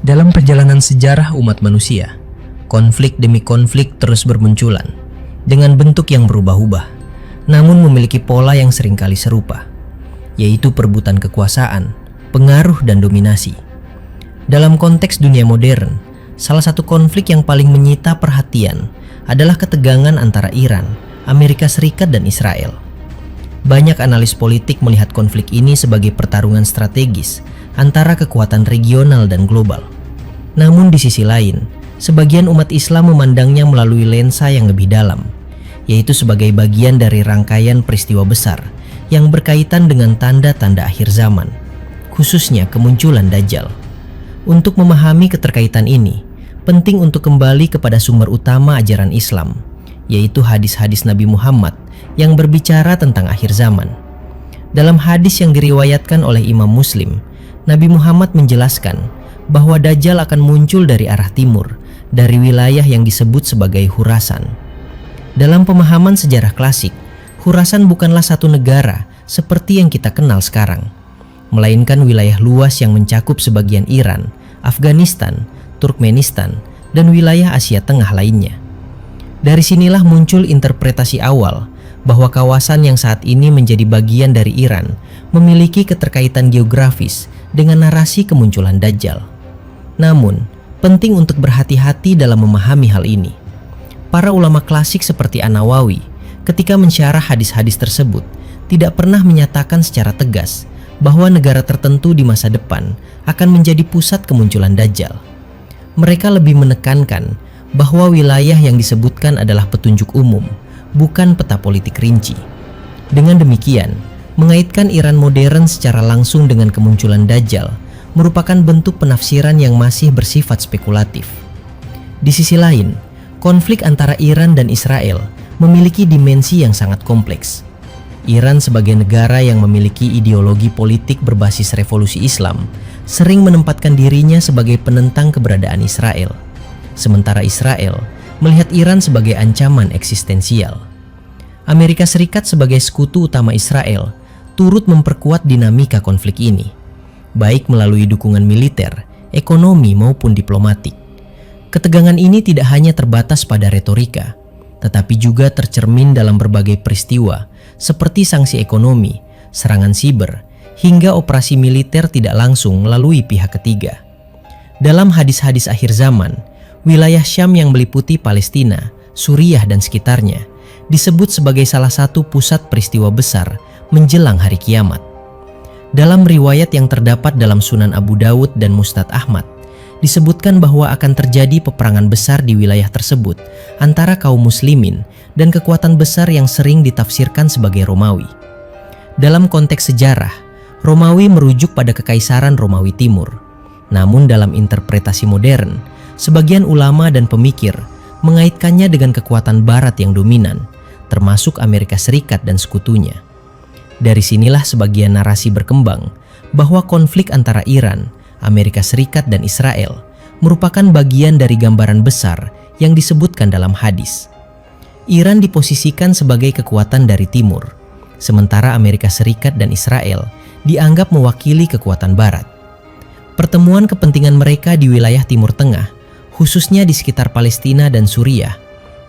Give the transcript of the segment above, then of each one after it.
Dalam perjalanan sejarah umat manusia, konflik demi konflik terus bermunculan dengan bentuk yang berubah-ubah, namun memiliki pola yang seringkali serupa, yaitu perebutan kekuasaan, pengaruh, dan dominasi. Dalam konteks dunia modern, salah satu konflik yang paling menyita perhatian adalah ketegangan antara Iran, Amerika Serikat, dan Israel. Banyak analis politik melihat konflik ini sebagai pertarungan strategis antara kekuatan regional dan global. Namun di sisi lain, sebagian umat Islam memandangnya melalui lensa yang lebih dalam, yaitu sebagai bagian dari rangkaian peristiwa besar yang berkaitan dengan tanda-tanda akhir zaman, khususnya kemunculan Dajjal. Untuk memahami keterkaitan ini, penting untuk kembali kepada sumber utama ajaran Islam, yaitu hadis-hadis Nabi Muhammad yang berbicara tentang akhir zaman. Dalam hadis yang diriwayatkan oleh Imam Muslim, Nabi Muhammad menjelaskan bahwa Dajjal akan muncul dari arah timur, dari wilayah yang disebut sebagai Khurasan. Dalam pemahaman sejarah klasik, Khurasan bukanlah satu negara seperti yang kita kenal sekarang, melainkan wilayah luas yang mencakup sebagian Iran, Afghanistan, Turkmenistan, dan wilayah Asia Tengah lainnya. Dari sinilah muncul interpretasi awal bahwa kawasan yang saat ini menjadi bagian dari Iran memiliki keterkaitan geografis dengan narasi kemunculan Dajjal. Namun, penting untuk berhati-hati dalam memahami hal ini. Para ulama klasik seperti An-Nawawi, ketika mensyarah hadis-hadis tersebut, tidak pernah menyatakan secara tegas bahwa negara tertentu di masa depan akan menjadi pusat kemunculan Dajjal. Mereka lebih menekankan bahwa wilayah yang disebutkan adalah petunjuk umum, bukan peta politik rinci. Dengan demikian, mengaitkan Iran modern secara langsung dengan kemunculan Dajjal merupakan bentuk penafsiran yang masih bersifat spekulatif. Di sisi lain, konflik antara Iran dan Israel memiliki dimensi yang sangat kompleks. Iran sebagai negara yang memiliki ideologi politik berbasis revolusi Islam sering menempatkan dirinya sebagai penentang keberadaan Israel. Sementara Israel melihat Iran sebagai ancaman eksistensial. Amerika Serikat sebagai sekutu utama Israel turut memperkuat dinamika konflik ini, baik melalui dukungan militer, ekonomi, maupun diplomatik. Ketegangan ini tidak hanya terbatas pada retorika, tetapi juga tercermin dalam berbagai peristiwa seperti sanksi ekonomi, serangan siber, hingga operasi militer tidak langsung melalui pihak ketiga. Dalam hadis-hadis akhir zaman, wilayah Syam yang meliputi Palestina, Suriah, dan sekitarnya disebut sebagai salah satu pusat peristiwa besar menjelang hari kiamat. Dalam riwayat yang terdapat dalam Sunan Abu Dawud dan Musnad Ahmad, disebutkan bahwa akan terjadi peperangan besar di wilayah tersebut antara kaum muslimin dan kekuatan besar yang sering ditafsirkan sebagai Romawi. Dalam konteks sejarah, Romawi merujuk pada Kekaisaran Romawi Timur. Namun dalam interpretasi modern, sebagian ulama dan pemikir mengaitkannya dengan kekuatan barat yang dominan, termasuk Amerika Serikat dan sekutunya. Dari sinilah sebagian narasi berkembang bahwa konflik antara Iran, Amerika Serikat, dan Israel merupakan bagian dari gambaran besar yang disebutkan dalam hadis. Iran diposisikan sebagai kekuatan dari timur, sementara Amerika Serikat dan Israel dianggap mewakili kekuatan barat. Pertemuan kepentingan mereka di wilayah Timur Tengah, khususnya di sekitar Palestina dan Suriah,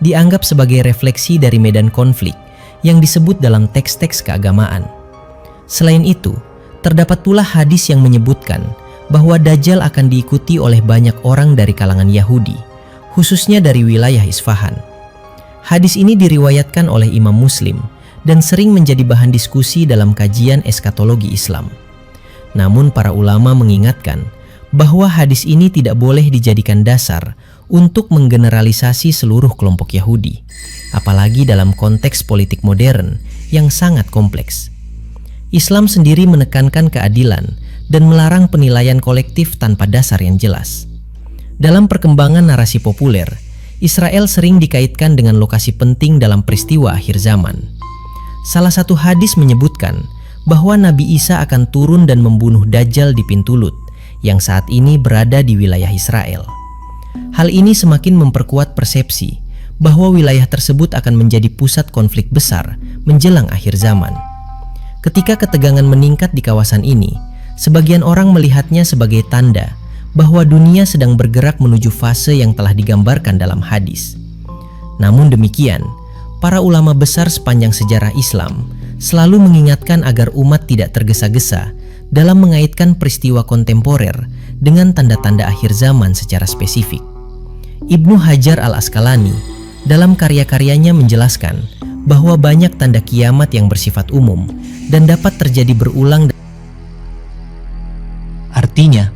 dianggap sebagai refleksi dari medan konflik yang disebut dalam teks-teks keagamaan. Selain itu, terdapat pula hadis yang menyebutkan bahwa Dajjal akan diikuti oleh banyak orang dari kalangan Yahudi, khususnya dari wilayah Isfahan. Hadis ini diriwayatkan oleh Imam Muslim dan sering menjadi bahan diskusi dalam kajian eskatologi Islam. Namun para ulama mengingatkan bahwa hadis ini tidak boleh dijadikan dasar untuk menggeneralisasi seluruh kelompok Yahudi, apalagi dalam konteks politik modern yang sangat kompleks. Islam sendiri menekankan keadilan dan melarang penilaian kolektif tanpa dasar yang jelas. Dalam perkembangan narasi populer, Israel sering dikaitkan dengan lokasi penting dalam peristiwa akhir zaman. Salah satu hadis menyebutkan bahwa Nabi Isa akan turun dan membunuh Dajjal di pintu Lut yang saat ini berada di wilayah Israel. Hal ini semakin memperkuat persepsi bahwa wilayah tersebut akan menjadi pusat konflik besar menjelang akhir zaman. Ketika ketegangan meningkat di kawasan ini, sebagian orang melihatnya sebagai tanda bahwa dunia sedang bergerak menuju fase yang telah digambarkan dalam hadis. Namun demikian, para ulama besar sepanjang sejarah Islam selalu mengingatkan agar umat tidak tergesa-gesa dalam mengaitkan peristiwa kontemporer dengan tanda-tanda akhir zaman secara spesifik. Ibnu Hajar al-Asqalani dalam karya-karyanya menjelaskan bahwa banyak tanda kiamat yang bersifat umum dan dapat terjadi berulang. Artinya,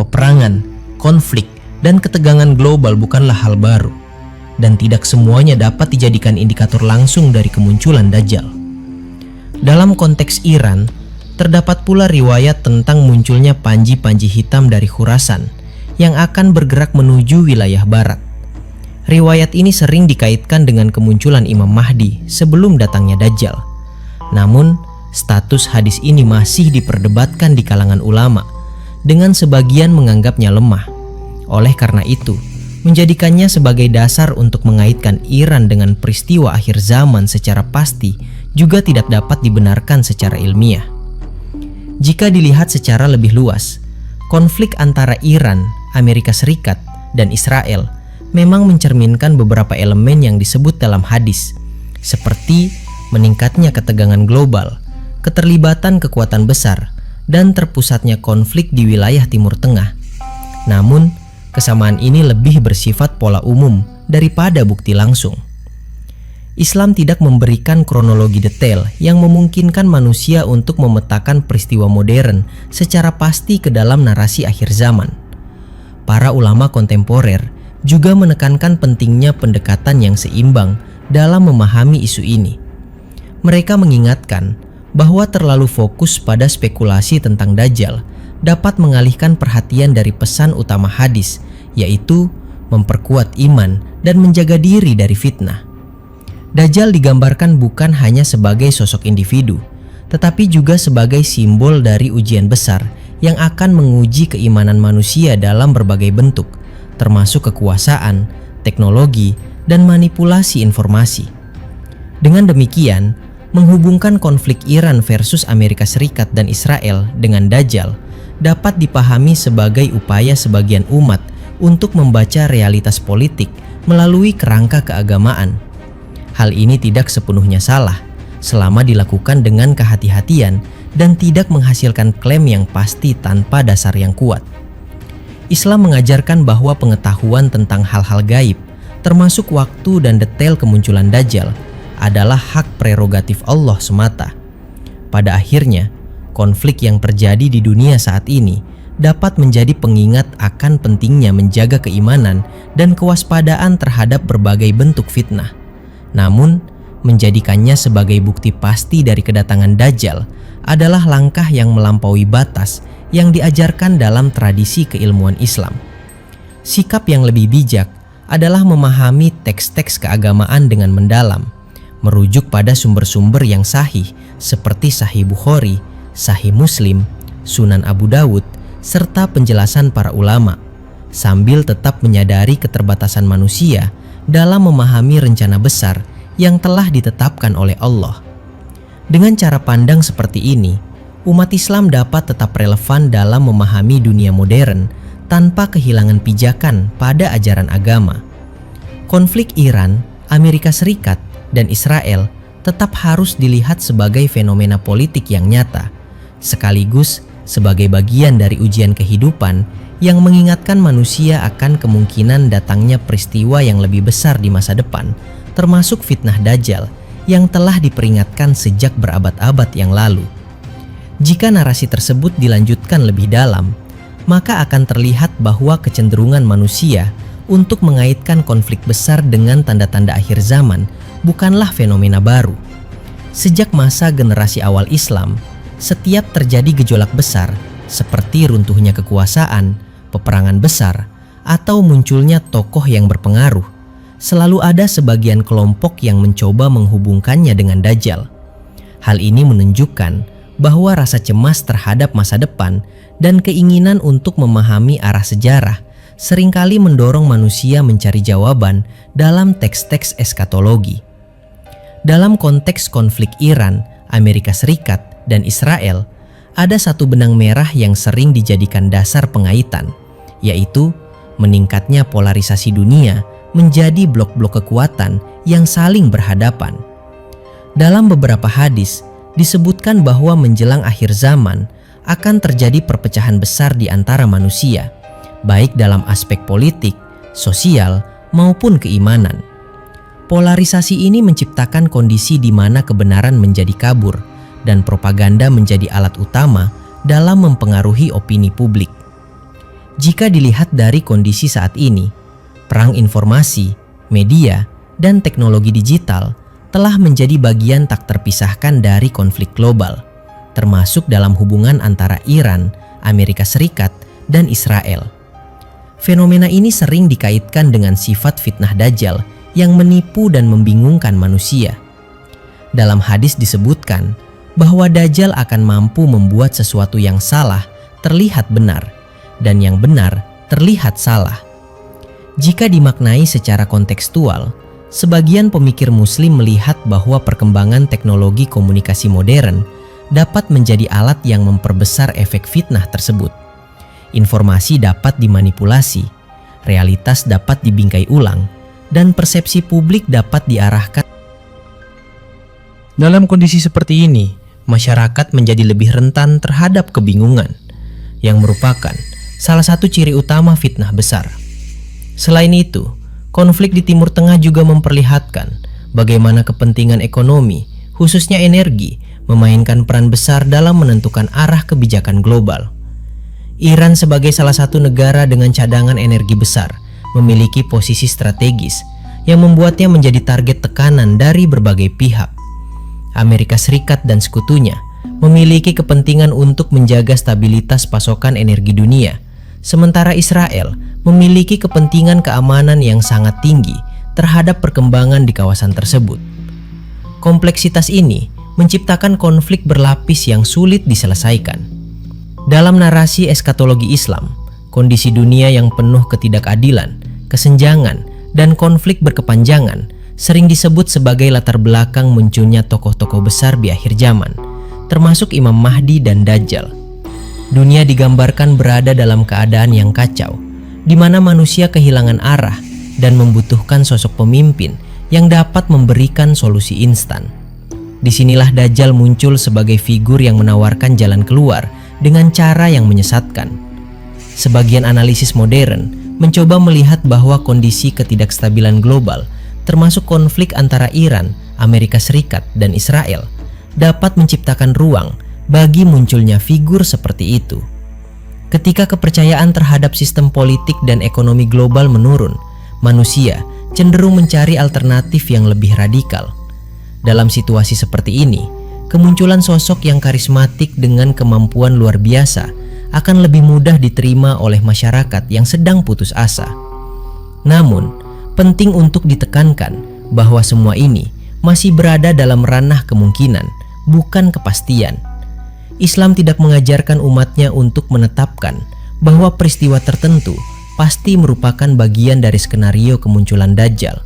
peperangan, konflik, dan ketegangan global bukanlah hal baru, dan tidak semuanya dapat dijadikan indikator langsung dari kemunculan Dajjal. Dalam konteks Iran, terdapat pula riwayat tentang munculnya panji-panji hitam dari Khurasan yang akan bergerak menuju wilayah barat. Riwayat ini sering dikaitkan dengan kemunculan Imam Mahdi sebelum datangnya Dajjal. Namun, status hadis ini masih diperdebatkan di kalangan ulama, dengan sebagian menganggapnya lemah. Oleh karena itu, menjadikannya sebagai dasar untuk mengaitkan Iran dengan peristiwa akhir zaman secara pasti juga tidak dapat dibenarkan secara ilmiah. Jika dilihat secara lebih luas, konflik antara Iran, Amerika Serikat, dan Israel memang mencerminkan beberapa elemen yang disebut dalam hadis, seperti meningkatnya ketegangan global, keterlibatan kekuatan besar, dan terpusatnya konflik di wilayah Timur Tengah. Namun, kesamaan ini lebih bersifat pola umum daripada bukti langsung. Islam tidak memberikan kronologi detail yang memungkinkan manusia untuk memetakan peristiwa modern secara pasti ke dalam narasi akhir zaman. Para ulama kontemporer juga menekankan pentingnya pendekatan yang seimbang dalam memahami isu ini. Mereka mengingatkan bahwa terlalu fokus pada spekulasi tentang Dajjal dapat mengalihkan perhatian dari pesan utama hadis, yaitu memperkuat iman dan menjaga diri dari fitnah. Dajjal digambarkan bukan hanya sebagai sosok individu, tetapi juga sebagai simbol dari ujian besar yang akan menguji keimanan manusia dalam berbagai bentuk, termasuk kekuasaan, teknologi, dan manipulasi informasi. Dengan demikian, menghubungkan konflik Iran versus Amerika Serikat dan Israel dengan Dajjal dapat dipahami sebagai upaya sebagian umat untuk membaca realitas politik melalui kerangka keagamaan. Hal ini tidak sepenuhnya salah selama dilakukan dengan kehati-hatian dan tidak menghasilkan klaim yang pasti tanpa dasar yang kuat. Islam mengajarkan bahwa pengetahuan tentang hal-hal gaib, termasuk waktu dan detail kemunculan Dajjal, adalah hak prerogatif Allah semata. Pada akhirnya, konflik yang terjadi di dunia saat ini dapat menjadi pengingat akan pentingnya menjaga keimanan dan kewaspadaan terhadap berbagai bentuk fitnah. Namun, menjadikannya sebagai bukti pasti dari kedatangan Dajjal adalah langkah yang melampaui batas yang diajarkan dalam tradisi keilmuan Islam. Sikap yang lebih bijak adalah memahami teks-teks keagamaan dengan mendalam, merujuk pada sumber-sumber yang sahih seperti Sahih Bukhari, Sahih Muslim, Sunan Abu Dawud, serta penjelasan para ulama, sambil tetap menyadari keterbatasan manusia dalam memahami rencana besar yang telah ditetapkan oleh Allah. Dengan cara pandang seperti ini, umat Islam dapat tetap relevan dalam memahami dunia modern tanpa kehilangan pijakan pada ajaran agama. Konflik Iran, Amerika Serikat, dan Israel tetap harus dilihat sebagai fenomena politik yang nyata, sekaligus sebagai bagian dari ujian kehidupan yang mengingatkan manusia akan kemungkinan datangnya peristiwa yang lebih besar di masa depan, termasuk fitnah Dajjal yang telah diperingatkan sejak berabad-abad yang lalu. Jika narasi tersebut dilanjutkan lebih dalam, maka akan terlihat bahwa kecenderungan manusia untuk mengaitkan konflik besar dengan tanda-tanda akhir zaman bukanlah fenomena baru. Sejak masa generasi awal Islam, setiap terjadi gejolak besar seperti runtuhnya kekuasaan, peperangan besar, atau munculnya tokoh yang berpengaruh, selalu ada sebagian kelompok yang mencoba menghubungkannya dengan Dajjal. Hal ini menunjukkan bahwa rasa cemas terhadap masa depan dan keinginan untuk memahami arah sejarah seringkali mendorong manusia mencari jawaban dalam teks-teks eskatologi. Dalam konteks konflik Iran, Amerika Serikat, dan Israel, ada satu benang merah yang sering dijadikan dasar pengaitan, yaitu meningkatnya polarisasi dunia menjadi blok-blok kekuatan yang saling berhadapan. Dalam beberapa hadis disebutkan bahwa menjelang akhir zaman akan terjadi perpecahan besar di antara manusia, baik dalam aspek politik, sosial, maupun keimanan. Polarisasi ini menciptakan kondisi di mana kebenaran menjadi kabur dan propaganda menjadi alat utama dalam mempengaruhi opini publik. Jika dilihat dari kondisi saat ini, perang informasi, media, dan teknologi digital telah menjadi bagian tak terpisahkan dari konflik global, termasuk dalam hubungan antara Iran, Amerika Serikat, dan Israel. Fenomena ini sering dikaitkan dengan sifat fitnah Dajjal yang menipu dan membingungkan manusia. Dalam hadis disebutkan bahwa Dajjal akan mampu membuat sesuatu yang salah terlihat benar dan yang benar terlihat salah. Jika dimaknai secara kontekstual, sebagian pemikir Muslim melihat bahwa perkembangan teknologi komunikasi modern dapat menjadi alat yang memperbesar efek fitnah tersebut. Informasi dapat dimanipulasi, realitas dapat dibingkai ulang, dan persepsi publik dapat diarahkan. Dalam kondisi seperti ini, masyarakat menjadi lebih rentan terhadap kebingungan, yang merupakan salah satu ciri utama fitnah besar. Selain itu, konflik di Timur Tengah juga memperlihatkan bagaimana kepentingan ekonomi, khususnya energi, memainkan peran besar dalam menentukan arah kebijakan global. Iran sebagai salah satu negara dengan cadangan energi besar memiliki posisi strategis yang membuatnya menjadi target tekanan dari berbagai pihak. Amerika Serikat dan sekutunya memiliki kepentingan untuk menjaga stabilitas pasokan energi dunia, sementara Israel memiliki kepentingan keamanan yang sangat tinggi terhadap perkembangan di kawasan tersebut. Kompleksitas ini menciptakan konflik berlapis yang sulit diselesaikan. Dalam narasi eskatologi Islam, kondisi dunia yang penuh ketidakadilan, kesenjangan, dan konflik berkepanjangan sering disebut sebagai latar belakang munculnya tokoh-tokoh besar di akhir zaman, termasuk Imam Mahdi dan Dajjal. Dunia digambarkan berada dalam keadaan yang kacau, di mana manusia kehilangan arah dan membutuhkan sosok pemimpin yang dapat memberikan solusi instan. Disinilah Dajjal muncul sebagai figur yang menawarkan jalan keluar dengan cara yang menyesatkan. Sebagian analisis modern mencoba melihat bahwa kondisi ketidakstabilan global, termasuk konflik antara Iran, Amerika Serikat, dan Israel, dapat menciptakan ruang bagi munculnya figur seperti itu. Ketika kepercayaan terhadap sistem politik dan ekonomi global menurun, manusia cenderung mencari alternatif yang lebih radikal. Dalam situasi seperti ini, kemunculan sosok yang karismatik dengan kemampuan luar biasa akan lebih mudah diterima oleh masyarakat yang sedang putus asa. Namun, penting untuk ditekankan bahwa semua ini masih berada dalam ranah kemungkinan, bukan kepastian. Islam tidak mengajarkan umatnya untuk menetapkan bahwa peristiwa tertentu pasti merupakan bagian dari skenario kemunculan Dajjal.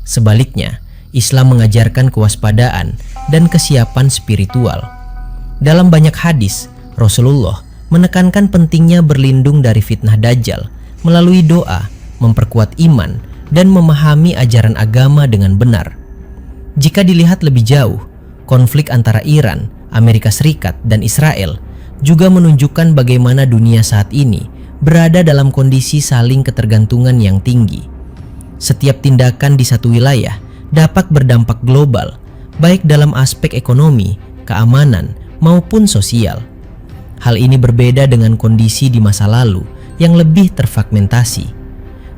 Sebaliknya, Islam mengajarkan kewaspadaan dan kesiapan spiritual. Dalam banyak hadis, Rasulullah menekankan pentingnya berlindung dari fitnah Dajjal melalui doa, memperkuat iman, dan memahami ajaran agama dengan benar. Jika dilihat lebih jauh, konflik antara Iran, Amerika Serikat, dan Israel juga menunjukkan bagaimana dunia saat ini berada dalam kondisi saling ketergantungan yang tinggi. Setiap tindakan di satu wilayah dapat berdampak global, baik dalam aspek ekonomi, keamanan, maupun sosial. Hal ini berbeda dengan kondisi di masa lalu yang lebih terfragmentasi.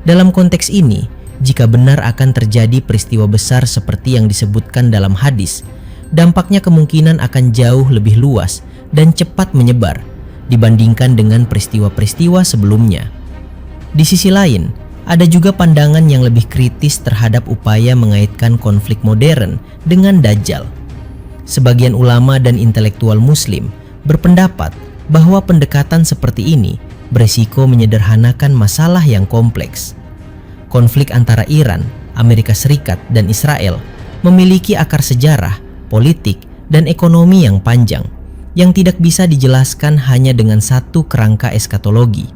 Dalam konteks ini, jika benar akan terjadi peristiwa besar seperti yang disebutkan dalam hadis, dampaknya kemungkinan akan jauh lebih luas dan cepat menyebar dibandingkan dengan peristiwa-peristiwa sebelumnya. Di sisi lain, ada juga pandangan yang lebih kritis terhadap upaya mengaitkan konflik modern dengan Dajjal. Sebagian ulama dan intelektual Muslim berpendapat bahwa pendekatan seperti ini berisiko menyederhanakan masalah yang kompleks. Konflik antara Iran, Amerika Serikat, dan Israel memiliki akar sejarah, politik, dan ekonomi yang panjang, yang tidak bisa dijelaskan hanya dengan satu kerangka eskatologi.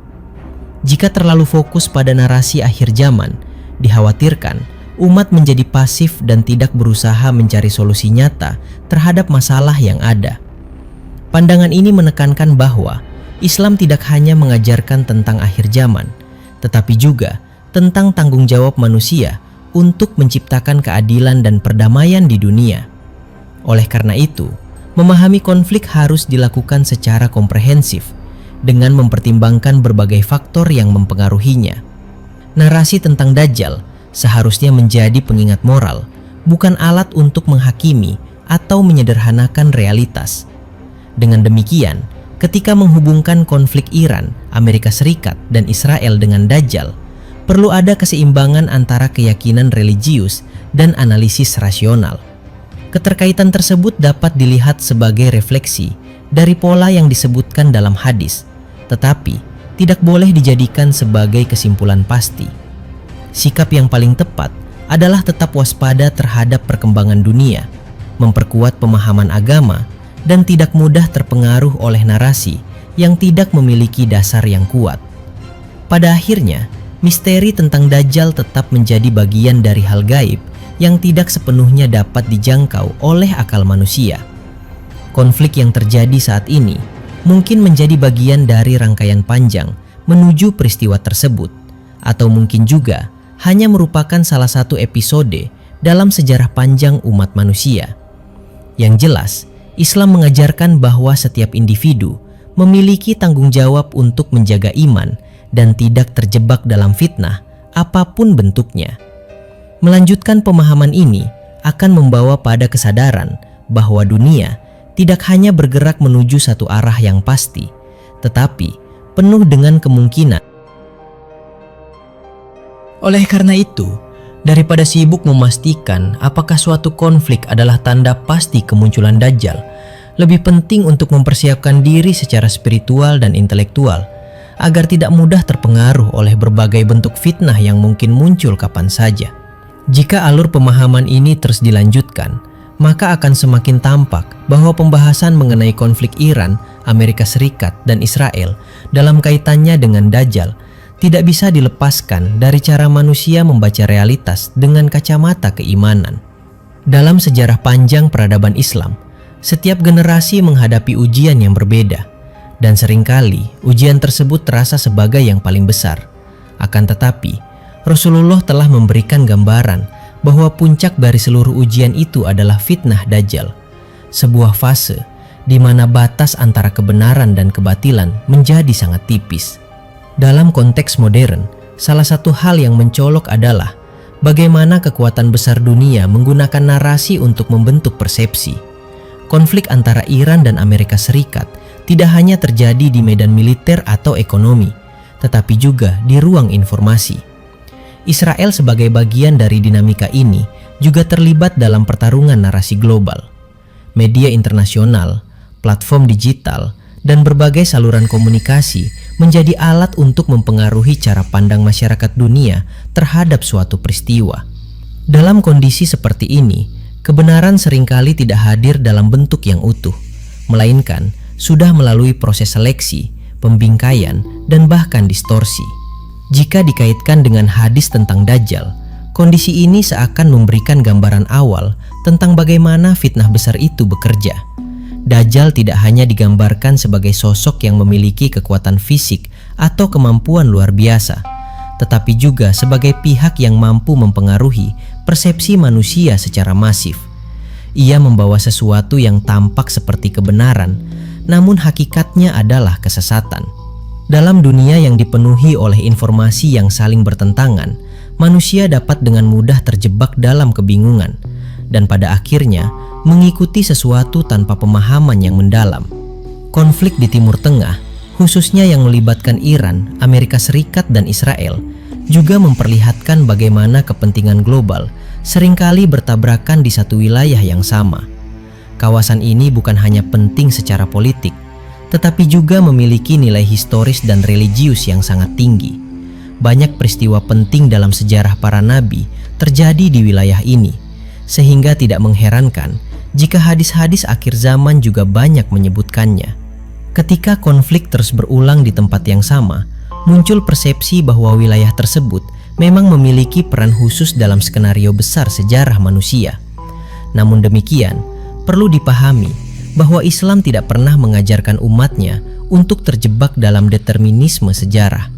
Jika terlalu fokus pada narasi akhir zaman, dikhawatirkan umat menjadi pasif dan tidak berusaha mencari solusi nyata terhadap masalah yang ada. Pandangan ini menekankan bahwa Islam tidak hanya mengajarkan tentang akhir zaman, tetapi juga tentang tanggung jawab manusia untuk menciptakan keadilan dan perdamaian di dunia. Oleh karena itu, memahami konflik harus dilakukan secara komprehensif dengan mempertimbangkan berbagai faktor yang mempengaruhinya. Narasi tentang Dajjal seharusnya menjadi pengingat moral, bukan alat untuk menghakimi atau menyederhanakan realitas. Dengan demikian, ketika menghubungkan konflik Iran, Amerika Serikat, dan Israel dengan Dajjal, perlu ada keseimbangan antara keyakinan religius dan analisis rasional. Keterkaitan tersebut dapat dilihat sebagai refleksi dari pola yang disebutkan dalam hadis, tetapi tidak boleh dijadikan sebagai kesimpulan pasti. Sikap yang paling tepat adalah tetap waspada terhadap perkembangan dunia, memperkuat pemahaman agama, dan tidak mudah terpengaruh oleh narasi yang tidak memiliki dasar yang kuat. Pada akhirnya, misteri tentang Dajjal tetap menjadi bagian dari hal gaib yang tidak sepenuhnya dapat dijangkau oleh akal manusia. Konflik yang terjadi saat ini mungkin menjadi bagian dari rangkaian panjang menuju peristiwa tersebut, atau mungkin juga hanya merupakan salah satu episode dalam sejarah panjang umat manusia. Yang jelas, Islam mengajarkan bahwa setiap individu memiliki tanggung jawab untuk menjaga iman dan tidak terjebak dalam fitnah apapun bentuknya. Melanjutkan pemahaman ini akan membawa pada kesadaran bahwa dunia tidak hanya bergerak menuju satu arah yang pasti, tetapi penuh dengan kemungkinan. Oleh karena itu, daripada sibuk memastikan apakah suatu konflik adalah tanda pasti kemunculan Dajjal, lebih penting untuk mempersiapkan diri secara spiritual dan intelektual agar tidak mudah terpengaruh oleh berbagai bentuk fitnah yang mungkin muncul kapan saja. Jika alur pemahaman ini terus dilanjutkan, maka akan semakin tampak bahwa pembahasan mengenai konflik Iran, Amerika Serikat, dan Israel dalam kaitannya dengan Dajjal tidak bisa dilepaskan dari cara manusia membaca realitas dengan kacamata keimanan. Dalam sejarah panjang peradaban Islam, setiap generasi menghadapi ujian yang berbeda, dan seringkali ujian tersebut terasa sebagai yang paling besar. Akan tetapi, Rasulullah telah memberikan gambaran bahwa puncak dari seluruh ujian itu adalah fitnah Dajjal, sebuah fase di mana batas antara kebenaran dan kebatilan menjadi sangat tipis. Dalam konteks modern, salah satu hal yang mencolok adalah bagaimana kekuatan besar dunia menggunakan narasi untuk membentuk persepsi. Konflik antara Iran dan Amerika Serikat tidak hanya terjadi di medan militer atau ekonomi, tetapi juga di ruang informasi. Israel sebagai bagian dari dinamika ini juga terlibat dalam pertarungan narasi global. Media internasional, platform digital, dan berbagai saluran komunikasi menjadi alat untuk mempengaruhi cara pandang masyarakat dunia terhadap suatu peristiwa. Dalam kondisi seperti ini, kebenaran seringkali tidak hadir dalam bentuk yang utuh, melainkan sudah melalui proses seleksi, pembingkaian, dan bahkan distorsi. Jika dikaitkan dengan hadis tentang Dajjal, kondisi ini seakan memberikan gambaran awal tentang bagaimana fitnah besar itu bekerja. Dajjal tidak hanya digambarkan sebagai sosok yang memiliki kekuatan fisik atau kemampuan luar biasa, tetapi juga sebagai pihak yang mampu mempengaruhi persepsi manusia secara masif. Ia membawa sesuatu yang tampak seperti kebenaran, namun hakikatnya adalah kesesatan. Dalam dunia yang dipenuhi oleh informasi yang saling bertentangan, manusia dapat dengan mudah terjebak dalam kebingungan, dan pada akhirnya mengikuti sesuatu tanpa pemahaman yang mendalam. Konflik di Timur Tengah, khususnya yang melibatkan Iran, Amerika Serikat, dan Israel, juga memperlihatkan bagaimana kepentingan global seringkali bertabrakan di satu wilayah yang sama. Kawasan ini bukan hanya penting secara politik, tetapi juga memiliki nilai historis dan religius yang sangat tinggi. Banyak peristiwa penting dalam sejarah para nabi terjadi di wilayah ini, sehingga tidak mengherankan jika hadis-hadis akhir zaman juga banyak menyebutkannya. Ketika konflik terus berulang di tempat yang sama, muncul persepsi bahwa wilayah tersebut memang memiliki peran khusus dalam skenario besar sejarah manusia. Namun demikian, perlu dipahami bahwa Islam tidak pernah mengajarkan umatnya untuk terjebak dalam determinisme sejarah,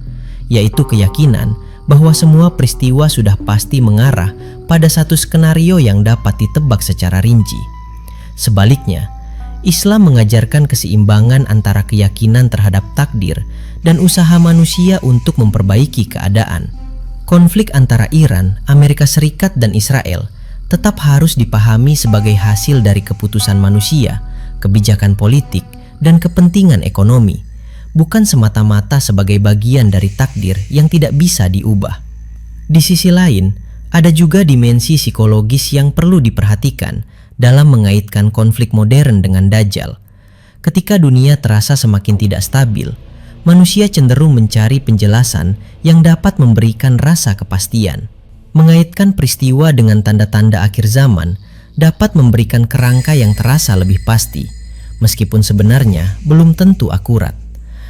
yaitu keyakinan bahwa semua peristiwa sudah pasti mengarah pada satu skenario yang dapat ditebak secara rinci. Sebaliknya, Islam mengajarkan keseimbangan antara keyakinan terhadap takdir dan usaha manusia untuk memperbaiki keadaan. Konflik antara Iran, Amerika Serikat, dan Israel tetap harus dipahami sebagai hasil dari keputusan manusia, kebijakan politik, dan kepentingan ekonomi, bukan semata-mata sebagai bagian dari takdir yang tidak bisa diubah. Di sisi lain, ada juga dimensi psikologis yang perlu diperhatikan dalam mengaitkan konflik modern dengan Dajjal. Ketika dunia terasa semakin tidak stabil, manusia cenderung mencari penjelasan yang dapat memberikan rasa kepastian. Mengaitkan peristiwa dengan tanda-tanda akhir zaman dapat memberikan kerangka yang terasa lebih pasti, meskipun sebenarnya belum tentu akurat.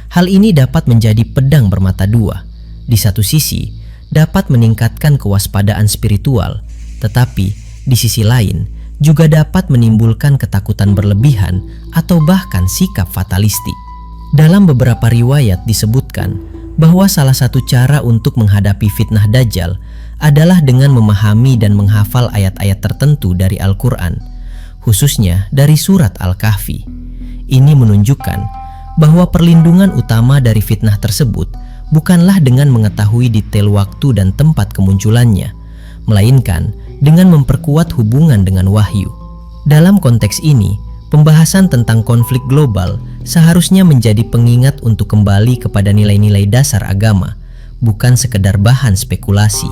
Hal ini dapat menjadi pedang bermata dua. Di satu sisi, dapat meningkatkan kewaspadaan spiritual, tetapi di sisi lain juga dapat menimbulkan ketakutan berlebihan atau bahkan sikap fatalistik. Dalam beberapa riwayat disebutkan bahwa salah satu cara untuk menghadapi fitnah Dajjal adalah dengan memahami dan menghafal ayat-ayat tertentu dari Al-Quran, khususnya dari surat Al-Kahfi. Ini menunjukkan bahwa perlindungan utama dari fitnah tersebut bukanlah dengan mengetahui detail waktu dan tempat kemunculannya, melainkan dengan memperkuat hubungan dengan wahyu. Dalam konteks ini, pembahasan tentang konflik global seharusnya menjadi pengingat untuk kembali kepada nilai-nilai dasar agama, bukan sekedar bahan spekulasi.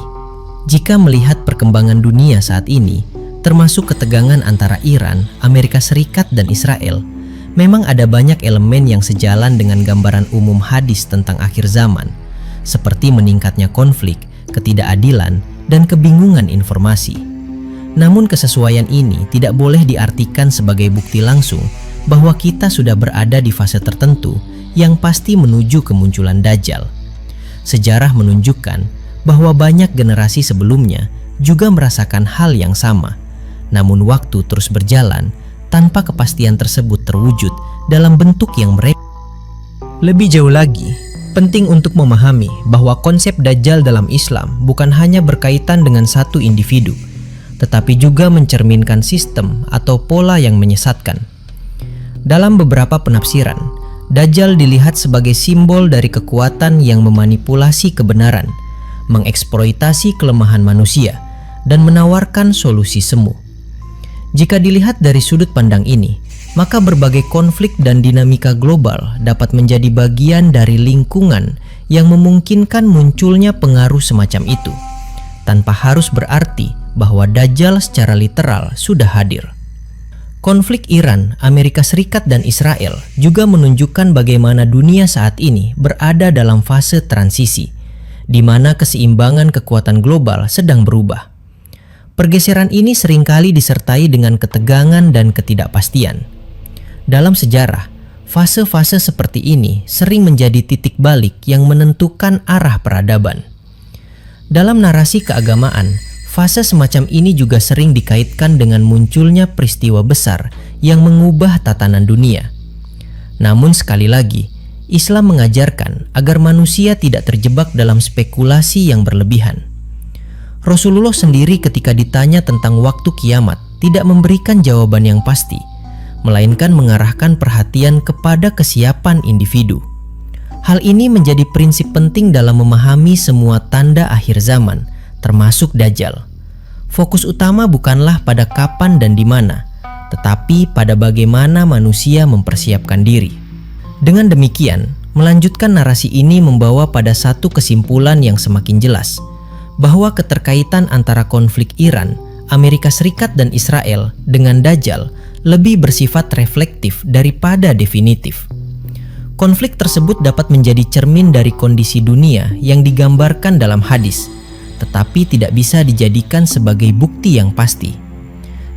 Jika melihat perkembangan dunia saat ini, termasuk ketegangan antara Iran, Amerika Serikat, dan Israel, memang ada banyak elemen yang sejalan dengan gambaran umum hadis tentang akhir zaman, seperti meningkatnya konflik, ketidakadilan, dan kebingungan informasi. Namun kesesuaian ini tidak boleh diartikan sebagai bukti langsung bahwa kita sudah berada di fase tertentu yang pasti menuju kemunculan Dajjal. Sejarah menunjukkan bahwa banyak generasi sebelumnya juga merasakan hal yang sama. Namun waktu terus berjalan tanpa kepastian tersebut terwujud dalam bentuk yang mereka. Lebih jauh lagi, penting untuk memahami bahwa konsep Dajjal dalam Islam bukan hanya berkaitan dengan satu individu, tetapi juga mencerminkan sistem atau pola yang menyesatkan. Dalam beberapa penafsiran, Dajjal dilihat sebagai simbol dari kekuatan yang memanipulasi kebenaran, mengeksploitasi kelemahan manusia, dan menawarkan solusi semu. Jika dilihat dari sudut pandang ini, maka berbagai konflik dan dinamika global dapat menjadi bagian dari lingkungan yang memungkinkan munculnya pengaruh semacam itu, tanpa harus berarti bahwa Dajjal secara literal sudah hadir. Konflik Iran, Amerika Serikat, dan Israel juga menunjukkan bagaimana dunia saat ini berada dalam fase transisi, di mana keseimbangan kekuatan global sedang berubah. Pergeseran ini seringkali disertai dengan ketegangan dan ketidakpastian. Dalam sejarah, fase-fase seperti ini sering menjadi titik balik yang menentukan arah peradaban. Dalam narasi keagamaan, fase semacam ini juga sering dikaitkan dengan munculnya peristiwa besar yang mengubah tatanan dunia. Namun sekali lagi, Islam mengajarkan agar manusia tidak terjebak dalam spekulasi yang berlebihan. Rasulullah sendiri ketika ditanya tentang waktu kiamat tidak memberikan jawaban yang pasti, melainkan mengarahkan perhatian kepada kesiapan individu. Hal ini menjadi prinsip penting dalam memahami semua tanda akhir zaman, termasuk Dajjal. Fokus utama bukanlah pada kapan dan di mana, tetapi pada bagaimana manusia mempersiapkan diri. Dengan demikian, melanjutkan narasi ini membawa pada satu kesimpulan yang semakin jelas, bahwa keterkaitan antara konflik Iran, Amerika Serikat, dan Israel dengan Dajjal lebih bersifat reflektif daripada definitif. Konflik tersebut dapat menjadi cermin dari kondisi dunia yang digambarkan dalam hadis, tetapi tidak bisa dijadikan sebagai bukti yang pasti.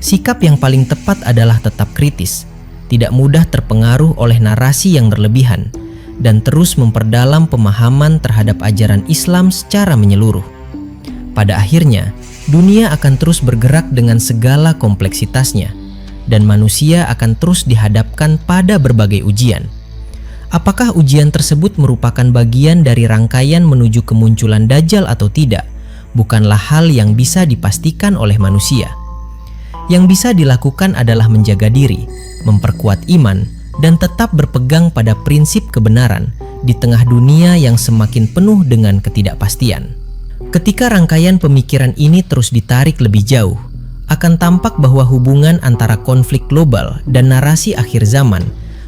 Sikap yang paling tepat adalah tetap kritis, tidak mudah terpengaruh oleh narasi yang berlebihan, dan terus memperdalam pemahaman terhadap ajaran Islam secara menyeluruh. Pada akhirnya, dunia akan terus bergerak dengan segala kompleksitasnya, dan manusia akan terus dihadapkan pada berbagai ujian. Apakah ujian tersebut merupakan bagian dari rangkaian menuju kemunculan Dajjal atau tidak, bukanlah hal yang bisa dipastikan oleh manusia. Yang bisa dilakukan adalah menjaga diri, memperkuat iman, dan tetap berpegang pada prinsip kebenaran di tengah dunia yang semakin penuh dengan ketidakpastian. Ketika rangkaian pemikiran ini terus ditarik lebih jauh, akan tampak bahwa hubungan antara konflik global dan narasi akhir zaman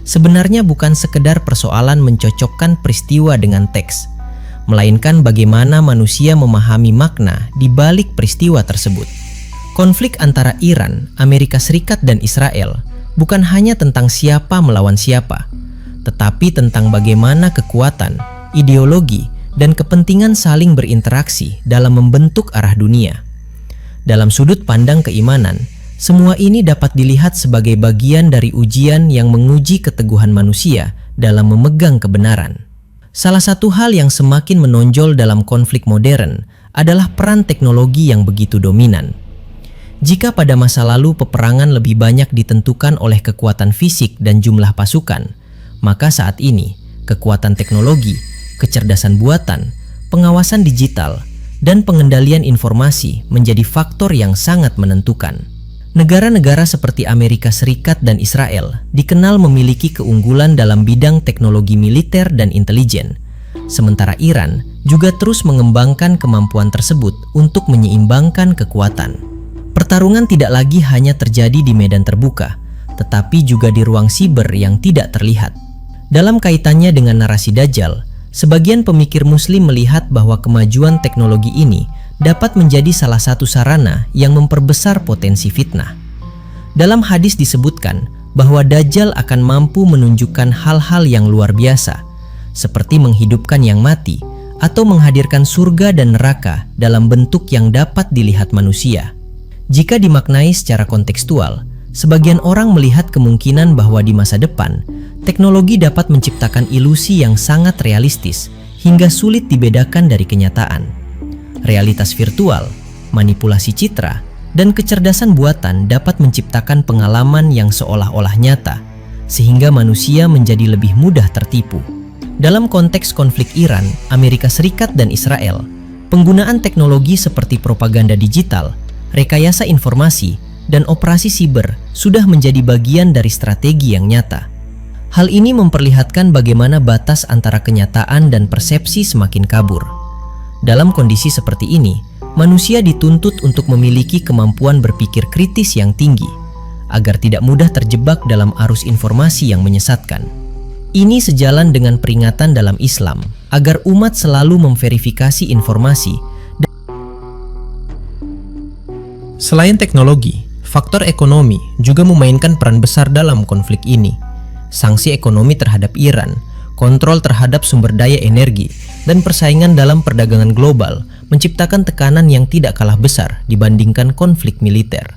sebenarnya bukan sekedar persoalan mencocokkan peristiwa dengan teks, melainkan bagaimana manusia memahami makna di balik peristiwa tersebut. Konflik antara Iran, Amerika Serikat, dan Israel bukan hanya tentang siapa melawan siapa, tetapi tentang bagaimana kekuatan, ideologi, dan kepentingan saling berinteraksi dalam membentuk arah dunia. Dalam sudut pandang keimanan, semua ini dapat dilihat sebagai bagian dari ujian yang menguji keteguhan manusia dalam memegang kebenaran. Salah satu hal yang semakin menonjol dalam konflik modern adalah peran teknologi yang begitu dominan. Jika pada masa lalu peperangan lebih banyak ditentukan oleh kekuatan fisik dan jumlah pasukan, maka saat ini kekuatan teknologi, kecerdasan buatan, pengawasan digital, dan pengendalian informasi menjadi faktor yang sangat menentukan. Negara-negara seperti Amerika Serikat dan Israel dikenal memiliki keunggulan dalam bidang teknologi militer dan intelijen, sementara Iran juga terus mengembangkan kemampuan tersebut untuk menyeimbangkan kekuatan. Pertarungan tidak lagi hanya terjadi di medan terbuka, tetapi juga di ruang siber yang tidak terlihat. Dalam kaitannya dengan narasi Dajjal, sebagian pemikir Muslim melihat bahwa kemajuan teknologi ini dapat menjadi salah satu sarana yang memperbesar potensi fitnah. Dalam hadis disebutkan bahwa Dajjal akan mampu menunjukkan hal-hal yang luar biasa, seperti menghidupkan yang mati atau menghadirkan surga dan neraka dalam bentuk yang dapat dilihat manusia. Jika dimaknai secara kontekstual, sebagian orang melihat kemungkinan bahwa di masa depan, teknologi dapat menciptakan ilusi yang sangat realistis hingga sulit dibedakan dari kenyataan. Realitas virtual, manipulasi citra, dan kecerdasan buatan dapat menciptakan pengalaman yang seolah-olah nyata, sehingga manusia menjadi lebih mudah tertipu. Dalam konteks konflik Iran, Amerika Serikat, dan Israel, penggunaan teknologi seperti propaganda digital, rekayasa informasi, dan operasi siber sudah menjadi bagian dari strategi yang nyata. Hal ini memperlihatkan bagaimana batas antara kenyataan dan persepsi semakin kabur. Dalam kondisi seperti ini, manusia dituntut untuk memiliki kemampuan berpikir kritis yang tinggi, agar tidak mudah terjebak dalam arus informasi yang menyesatkan. Ini sejalan dengan peringatan dalam Islam, agar umat selalu memverifikasi informasi. Selain teknologi, faktor ekonomi juga memainkan peran besar dalam konflik ini. Sanksi ekonomi terhadap Iran, kontrol terhadap sumber daya energi, dan persaingan dalam perdagangan global menciptakan tekanan yang tidak kalah besar dibandingkan konflik militer.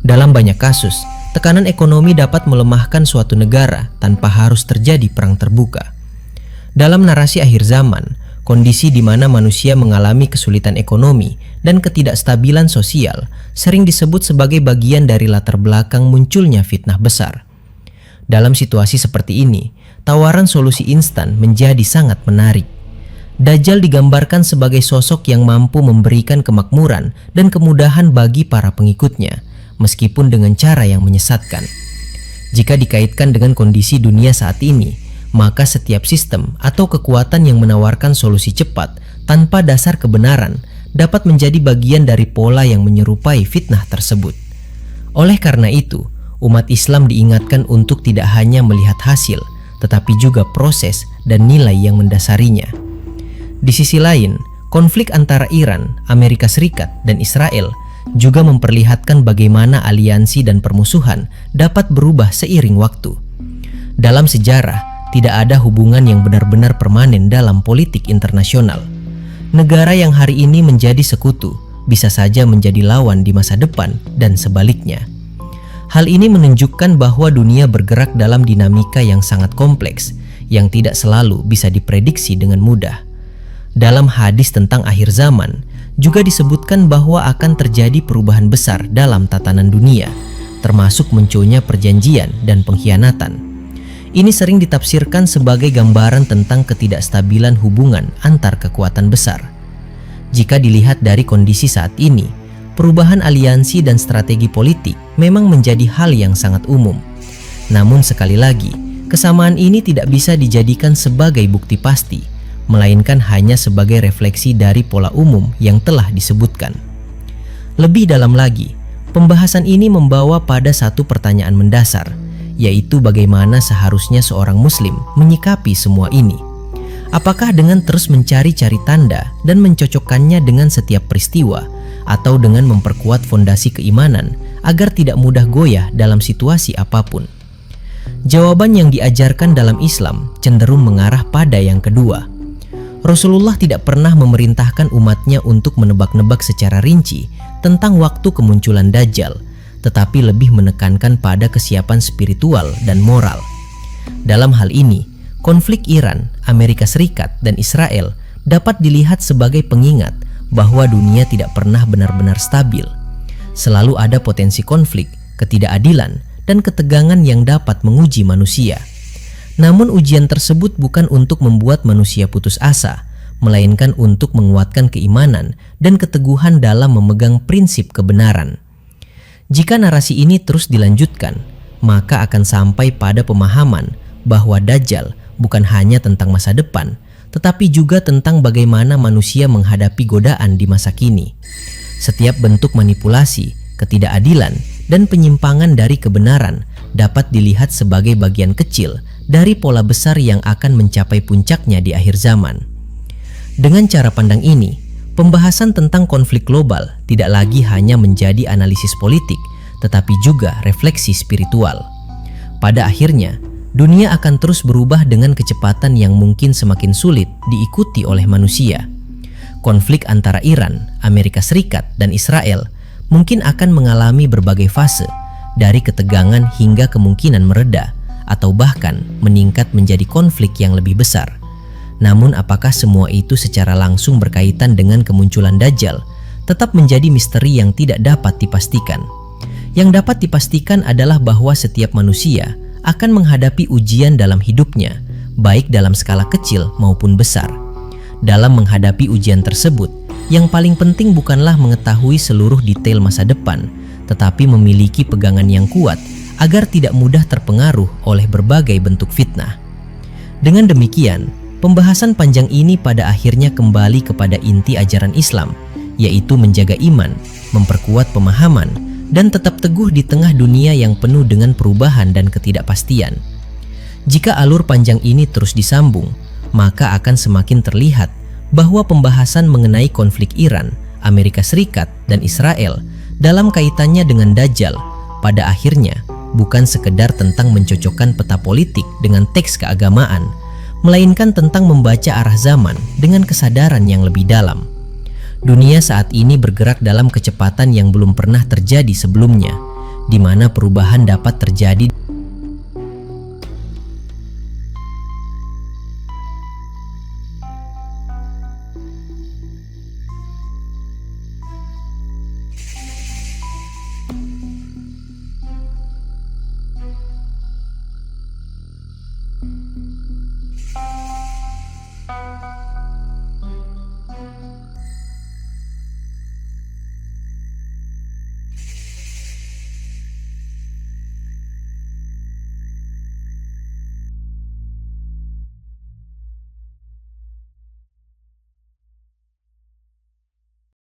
Dalam banyak kasus, tekanan ekonomi dapat melemahkan suatu negara tanpa harus terjadi perang terbuka. Dalam narasi akhir zaman, kondisi di mana manusia mengalami kesulitan ekonomi dan ketidakstabilan sosial sering disebut sebagai bagian dari latar belakang munculnya fitnah besar. Dalam situasi seperti ini, tawaran solusi instan menjadi sangat menarik. Dajjal digambarkan sebagai sosok yang mampu memberikan kemakmuran dan kemudahan bagi para pengikutnya, meskipun dengan cara yang menyesatkan. Jika dikaitkan dengan kondisi dunia saat ini, maka setiap sistem atau kekuatan yang menawarkan solusi cepat tanpa dasar kebenaran dapat menjadi bagian dari pola yang menyerupai fitnah tersebut. Oleh karena itu, umat Islam diingatkan untuk tidak hanya melihat hasil, tetapi juga proses dan nilai yang mendasarinya. Di sisi lain, konflik antara Iran, Amerika Serikat, dan Israel juga memperlihatkan bagaimana aliansi dan permusuhan dapat berubah seiring waktu. Dalam sejarah, tidak ada hubungan yang benar-benar permanen dalam politik internasional. Negara yang hari ini menjadi sekutu bisa saja menjadi lawan di masa depan dan sebaliknya. Hal ini menunjukkan bahwa dunia bergerak dalam dinamika yang sangat kompleks, yang tidak selalu bisa diprediksi dengan mudah. Dalam hadis tentang akhir zaman, juga disebutkan bahwa akan terjadi perubahan besar dalam tatanan dunia, termasuk munculnya perjanjian dan pengkhianatan. Ini sering ditafsirkan sebagai gambaran tentang ketidakstabilan hubungan antar kekuatan besar. Jika dilihat dari kondisi saat ini, perubahan aliansi dan strategi politik memang menjadi hal yang sangat umum. Namun sekali lagi, kesamaan ini tidak bisa dijadikan sebagai bukti pasti, melainkan hanya sebagai refleksi dari pola umum yang telah disebutkan. Lebih dalam lagi, pembahasan ini membawa pada satu pertanyaan mendasar, yaitu bagaimana seharusnya seorang muslim menyikapi semua ini. Apakah dengan terus mencari-cari tanda dan mencocokkannya dengan setiap peristiwa, atau dengan memperkuat fondasi keimanan agar tidak mudah goyah dalam situasi apapun? Jawaban yang diajarkan dalam Islam cenderung mengarah pada yang kedua. Rasulullah tidak pernah memerintahkan umatnya untuk menebak-nebak secara rinci tentang waktu kemunculan Dajjal, tetapi lebih menekankan pada kesiapan spiritual dan moral. Dalam hal ini, konflik Iran, Amerika Serikat, dan Israel dapat dilihat sebagai pengingat bahwa dunia tidak pernah benar-benar stabil. Selalu ada potensi konflik, ketidakadilan, dan ketegangan yang dapat menguji manusia. Namun ujian tersebut bukan untuk membuat manusia putus asa, melainkan untuk menguatkan keimanan dan keteguhan dalam memegang prinsip kebenaran. Jika narasi ini terus dilanjutkan, maka akan sampai pada pemahaman bahwa Dajjal bukan hanya tentang masa depan, tetapi juga tentang bagaimana manusia menghadapi godaan di masa kini. Setiap bentuk manipulasi, ketidakadilan, dan penyimpangan dari kebenaran dapat dilihat sebagai bagian kecil dari pola besar yang akan mencapai puncaknya di akhir zaman. Dengan cara pandang ini, pembahasan tentang konflik global tidak lagi hanya menjadi analisis politik, tetapi juga refleksi spiritual. Pada akhirnya, dunia akan terus berubah dengan kecepatan yang mungkin semakin sulit diikuti oleh manusia. Konflik antara Iran, Amerika Serikat, dan Israel mungkin akan mengalami berbagai fase, dari ketegangan hingga kemungkinan mereda, atau bahkan meningkat menjadi konflik yang lebih besar. Namun apakah semua itu secara langsung berkaitan dengan kemunculan Dajjal tetap menjadi misteri yang tidak dapat dipastikan. Yang dapat dipastikan adalah bahwa setiap manusia akan menghadapi ujian dalam hidupnya, baik dalam skala kecil maupun besar. Dalam menghadapi ujian tersebut, yang paling penting bukanlah mengetahui seluruh detail masa depan, tetapi memiliki pegangan yang kuat agar tidak mudah terpengaruh oleh berbagai bentuk fitnah. Dengan demikian, pembahasan panjang ini pada akhirnya kembali kepada inti ajaran Islam, yaitu menjaga iman, memperkuat pemahaman, dan tetap teguh di tengah dunia yang penuh dengan perubahan dan ketidakpastian. Jika alur panjang ini terus disambung, maka akan semakin terlihat bahwa pembahasan mengenai konflik Iran, Amerika Serikat, dan Israel dalam kaitannya dengan Dajjal pada akhirnya bukan sekedar tentang mencocokkan peta politik dengan teks keagamaan, melainkan tentang membaca arah zaman dengan kesadaran yang lebih dalam. Dunia saat ini bergerak dalam kecepatan yang belum pernah terjadi sebelumnya, di mana perubahan dapat terjadi